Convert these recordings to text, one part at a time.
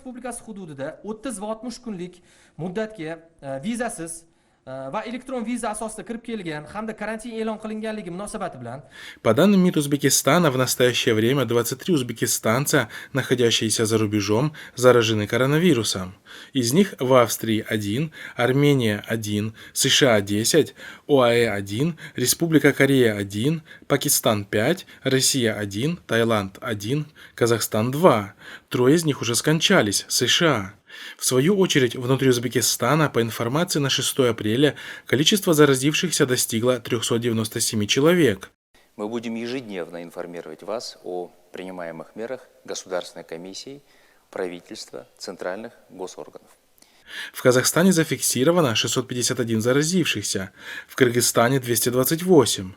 Respublikasi hududida 30 va 60 kunlik muddatga vizasiz va elektron viza asosida kirib kelgan hamda karantin e'lon qilinganligi munosabati bilan По данным МИД Узбекистана, в настоящее время 23 узбекистанца, находящиеся за рубежом, заражены коронавирусом. Из них в Австрии 1, Армения 1, США 10, ОАЭ 1, Республика Корея 1, Пакистан 5, Россия 1, Таиланд 1, Казахстан 2. Трое из них уже скончались, США. В свою очередь, внутри Узбекистана, по информации на 6 апреля, количество заразившихся достигло 397 человек. Мы будем ежедневно информировать вас о принимаемых мерах Государственной комиссии, правительства, центральных госорганов. В Казахстане зафиксировано 651 заразившихся, в Кыргызстане 228.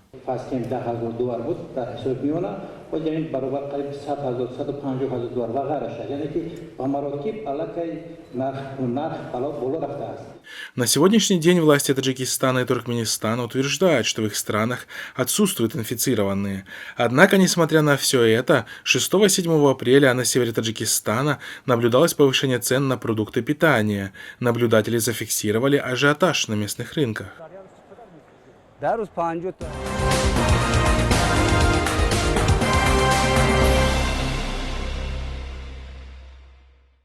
На сегодняшний день власти Таджикистана и Туркменистана утверждают, что в их странах отсутствуют инфицированные. Однако, несмотря на все это, 6-7 апреля на севере Таджикистана наблюдалось повышение цен на продукты питания. Наблюдатели зафиксировали ажиотаж на местных рынках.